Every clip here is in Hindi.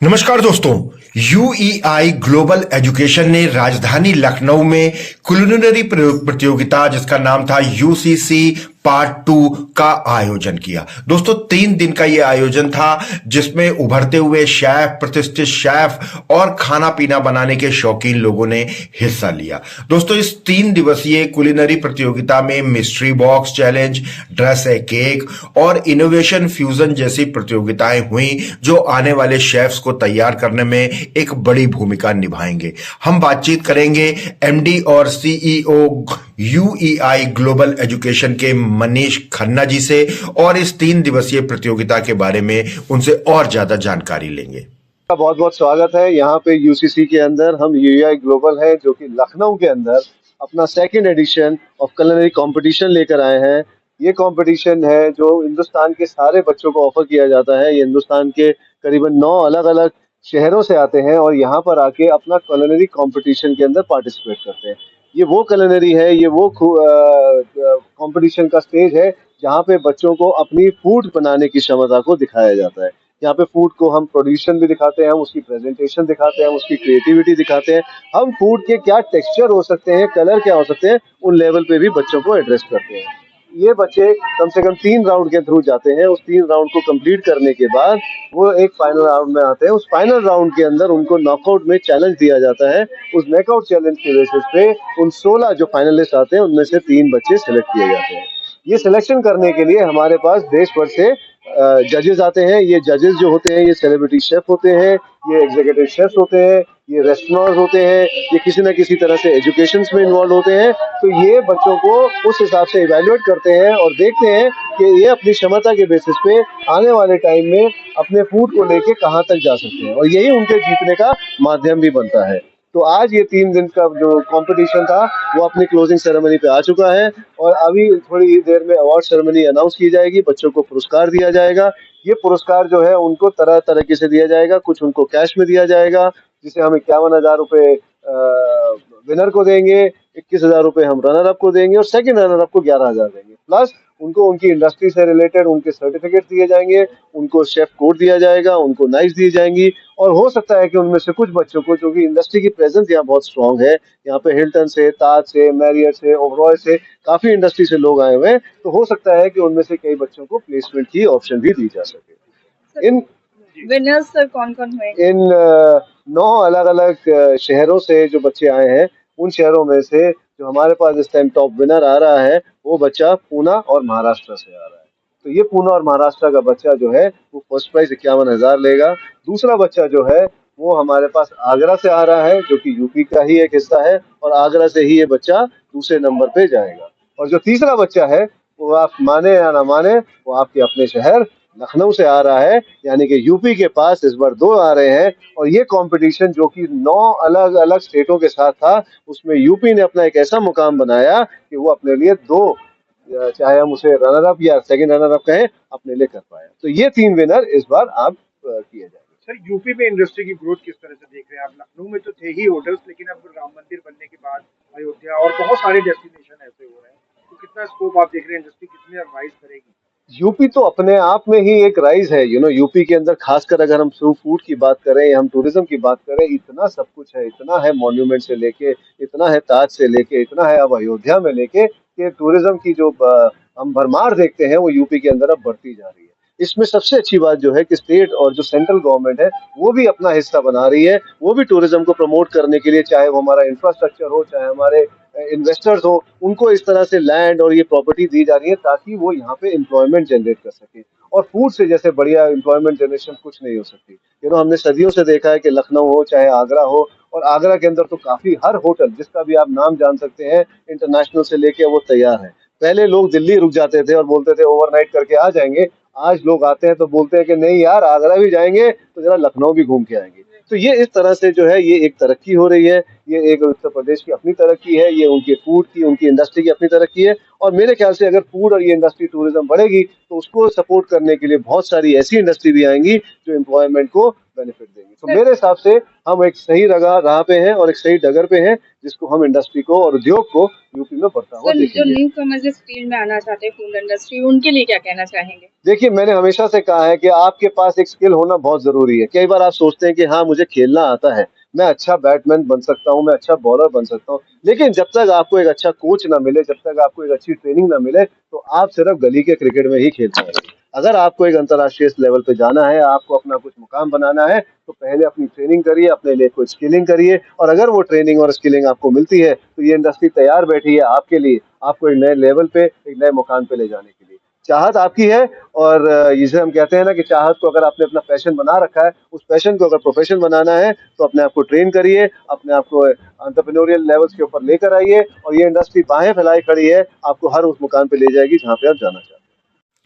नमस्कार दोस्तों। यूईआई ग्लोबल एजुकेशन ने राजधानी लखनऊ में कुलिनरी प्रतियोगिता जिसका नाम था यूसीसी पार्ट 2 का आयोजन किया। दोस्तों 3 दिन का यह आयोजन था जिसमें उभरते हुए शेफ, प्रतिष्ठित शेफ और खाना पीना बनाने के शौकीन लोगों ने हिस्सा लिया। दोस्तों इस 3 दिवसीय कुलिनरी प्रतियोगिता में मिस्ट्री बॉक्स चैलेंज, ड्रेस ए केक और इनोवेशन फ्यूजन जैसी प्रतियोगिताएं हुई जो आने वाले शेफ्स को तैयार करने में एक बड़ी भूमिका निभाएंगे। हम बातचीत करेंगे एमडी और सीईओ यूईआई ग्लोबल एजुकेशन के मनीष खन्ना जी से और इस 3 दिवसीय प्रतियोगिता के बारे में उनसे और ज्यादा जानकारी लेंगे। बहुत बहुत स्वागत है। यहाँ पे यूसीसी के अंदर हम यूईआई ग्लोबल है जो कि लखनऊ के अंदर अपना second edition of culinary competition लेकर आए हैं। ये कंपटीशन है जो हिंदुस्तान के सारे बच्चों को ऑफर किया जाता है। ये हिंदुस्तान के करीबन 9 अलग अलग शहरों से आते हैं और यहाँ पर आके अपना कुलिनरी कंपटीशन के अंदर पार्टिसिपेट करते हैं। ये वो कुलिनरी है, ये वो कंपटीशन का स्टेज है जहाँ पे बच्चों को अपनी फूड बनाने की क्षमता को दिखाया जाता है। यहाँ पे फूड को हम प्रोड्यूशन भी दिखाते हैं, हम उसकी प्रेजेंटेशन दिखाते हैं, हम उसकी क्रिएटिविटी दिखाते हैं, हम फूड के क्या टेक्सचर हो सकते हैं, कलर क्या हो सकते हैं, उन लेवल पे भी बच्चों को एड्रेस करते हैं। ये बच्चे कम से कम 3 राउंड के थ्रू जाते हैं। उस 3 राउंड को कंप्लीट करने के बाद वो एक फाइनल राउंड में आते हैं। उस फाइनल राउंड के अंदर उनको नॉकआउट में चैलेंज दिया जाता है। उस नॉकआउट चैलेंज के बेसिस पे उन 16 जो फाइनलिस्ट आते हैं उनमें से 3 बच्चे सिलेक्ट किए जाते हैं। ये सिलेक्शन करने के लिए हमारे पास देश भर से जजेस आते हैं। ये जजेस जो होते हैं ये सेलिब्रिटी शेफ होते हैं, ये एग्जीक्यूटिव शेफ्स होते हैं, ये रेस्टोरेंट्स होते हैं, ये किसी न किसी तरह से एजुकेशंस में इन्वॉल्व होते हैं। तो ये बच्चों को उस हिसाब से इवैल्यूएट करते हैं और देखते हैं कि ये अपनी क्षमता के बेसिस पे आने वाले टाइम में अपने फूड को लेके कहाँ तक जा सकते हैं और यही उनके जीतने का माध्यम भी बनता है। तो आज ये 3 दिन का जो कंपटीशन था वो अपनी क्लोजिंग सेरेमनी पे आ चुका है और अभी थोड़ी देर में अवार्ड सेरेमनी अनाउंस की जाएगी। बच्चों को पुरस्कार दिया जाएगा। ये पुरस्कार जो है उनको तरह तरह से दिया जाएगा। कुछ उनको कैश में दिया जाएगा जिसे हम 51,000 रुपये विनर को देंगे, 21,000 रुपये हम रनर अप को देंगे और सेकंड रनर अप को 11,000 देंगे। प्लस उनको उनकी इंडस्ट्री से रिलेटेड उनके सर्टिफिकेट दिए जाएंगे, उनको शेफ कोड दिया जाएगा, उनको नाइफ दी जाएंगी और हो सकता है कि उनमें से कुछ बच्चों को, जो कि इंडस्ट्री की प्रेजेंस यहाँ बहुत स्ट्रांग है, यहाँ पे हिल्टन से, ताज से, मैरियट से, ओबरॉय से काफी इंडस्ट्री से लोग आए हुए हैं, तो हो सकता है कि उनमें से कई बच्चों को प्लेसमेंट की ऑप्शन भी दी जा सके। इन विनर्स सर कौन कौन हुए? इन 9 अलग अलग शहरों से जो बच्चे आए हैं, उन शहरों में से जो हमारे पास इस टाइम टॉप विनर आ रहा है वो बच्चा पूना और महाराष्ट्र से आ रहा है। तो ये पूना और महाराष्ट्र का बच्चा जो है वो फर्स्ट प्राइज 51,000 लेगा। दूसरा बच्चा जो है वो हमारे पास आगरा से आ रहा है जो कि यूपी का ही एक हिस्सा है और आगरा से ही ये बच्चा दूसरे नंबर पे जाएगा। और जो तीसरा बच्चा है वो आप माने या ना माने वो आपके अपने शहर लखनऊ से आ रहा है, यानी कि यूपी के पास इस बार 2 आ रहे हैं। और ये कंपटीशन जो कि 9 अलग अलग स्टेटों के साथ था उसमें यूपी ने अपना एक ऐसा मुकाम बनाया कि वो अपने लिए 2, चाहे हम उसे रनर अप या सेकंड रनर अप कहें, अपने लिए कर पाया। तो ये 3 विनर इस बार आप किए जाएंगे। सर यूपी में इंडस्ट्री की ग्रोथ किस तरह से देख रहे हैं आप? लखनऊ में तो थे ही होटल्स, लेकिन अब राम मंदिर बनने के बाद अयोध्या और बहुत सारे डेस्टिनेशन ऐसे हो रहे हैं, तो कितना स्कोप आप देख रहे हैं? इंडस्ट्री कितने राइज करेगी? यूपी तो अपने आप में ही एक राइज है। यूपी के अंदर खासकर अगर हम फूड की बात करें या हम टूरिज्म की बात करें, इतना सब कुछ है, इतना है मॉन्यूमेंट से लेके, इतना है ताज से लेके, इतना है अब अयोध्या में लेके, कि टूरिज्म की जो हम भरमार देखते हैं वो यूपी के अंदर अब बढ़ती जा रही है। इसमें सबसे अच्छी बात जो है कि स्टेट और जो सेंट्रल गवर्नमेंट है वो भी अपना हिस्सा बना रही है। वो भी टूरिज्म को प्रमोट करने के लिए, चाहे वो हमारा इंफ्रास्ट्रक्चर हो, चाहे हमारे इन्वेस्टर्स हो, उनको इस तरह से लैंड और ये प्रॉपर्टी दी जा रही है ताकि वो यहाँ पे एम्प्लॉयमेंट जनरेट कर सके। और फूड से जैसे बढ़िया एम्प्लॉयमेंट जनरेशन कुछ नहीं हो सकती। हमने सदियों से देखा है कि लखनऊ हो चाहे आगरा हो, और आगरा के अंदर तो काफी हर होटल जिसका भी आप नाम जान सकते हैं इंटरनेशनल से लेके वो तैयार है। पहले लोग दिल्ली रुक जाते थे और बोलते थे ओवरनाइट करके आ जाएंगे। आज लोग आते हैं तो बोलते हैं कि नहीं यार, आगरा भी जाएंगे तो जरा लखनऊ भी घूम के आएंगे। तो ये इस तरह से जो है ये एक तरक्की हो रही है। ये एक उत्तर प्रदेश की अपनी तरक्की है, ये उनके फूड की, उनकी इंडस्ट्री की अपनी तरक्की है। और मेरे ख्याल से अगर फूड और ये इंडस्ट्री टूरिज्म बढ़ेगी तो उसको सपोर्ट करने के लिए बहुत सारी ऐसी इंडस्ट्री भी आएंगी जो एम्प्लॉयमेंट को बेनिफिट देंगी। तो मेरे हिसाब से हम एक सही राह पे हैं और एक सही डगर पे हैं, जिसको हम इंडस्ट्री को और उद्योग को यूपी में बढ़ता हुआ सर, जो देखेंगे। न्यू कमर्स इस फील्ड में आना चाहते हैं फूड इंडस्ट्री, उनके लिए क्या कहना चाहेंगे? देखिए, मैंने हमेशा से कहा है कि आपके पास एक स्किल होना बहुत ज़रूरी है। कई बार आप सोचते हैं कि हाँ, मुझे खेलना आता है, मैं अच्छा बैट्समैन बन सकता हूँ, मैं अच्छा बॉलर बन सकता हूँ। लेकिन जब तक आपको एक अच्छा कोच ना मिले, जब तक आपको एक अच्छी ट्रेनिंग ना मिले, तो आप सिर्फ गली के क्रिकेट में ही खेल पाएंगे। अगर आपको एक अंतर्राष्ट्रीय लेवल पे जाना है, आपको अपना कुछ मुकाम बनाना है, तो पहले अपनी ट्रेनिंग करिए, अपने लिए कुछ स्किलिंग करिए, और अगर वो ट्रेनिंग और स्किलिंग आपको मिलती है, तो ये इंडस्ट्री तैयार बैठी है आपके लिए, आपको एक नए लेवल पे, एक नए मुकाम पे ले जाने के लिए। चाहत आपकी है, और जिसे हम कहते हैं ना कि चाहत को अगर आपने अपना पैशन बना रखा है, उस पैशन को अगर प्रोफेशन बनाना है, तो अपने आप को ट्रेन करिए, अपने आप को एंटरप्रेन्योरियल लेवल्स के ऊपर लेकर आइए, और ये इंडस्ट्री बाहें फैलाए खड़ी है, आपको हर उस मुकाम पे ले जाएगी जहाँ पे आप जाना चाहते हैं।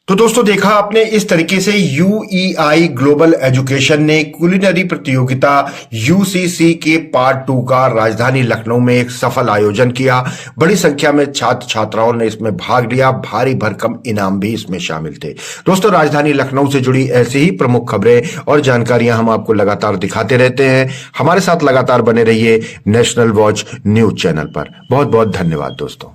तो दोस्तों देखा आपने, इस तरीके से यूईआई ग्लोबल एजुकेशन ने कुलिनरी प्रतियोगिता यूसीसी के पार्ट 2 का राजधानी लखनऊ में एक सफल आयोजन किया। बड़ी संख्या में छात्र छात्राओं ने इसमें भाग लिया, भारी भरकम इनाम भी इसमें शामिल थे। दोस्तों, राजधानी लखनऊ से जुड़ी ऐसी ही प्रमुख खबरें और जानकारियां हम आपको लगातार दिखाते रहते हैं। हमारे साथ लगातार बने रहिए नेशनल वॉच न्यूज चैनल पर। बहुत बहुत धन्यवाद दोस्तों।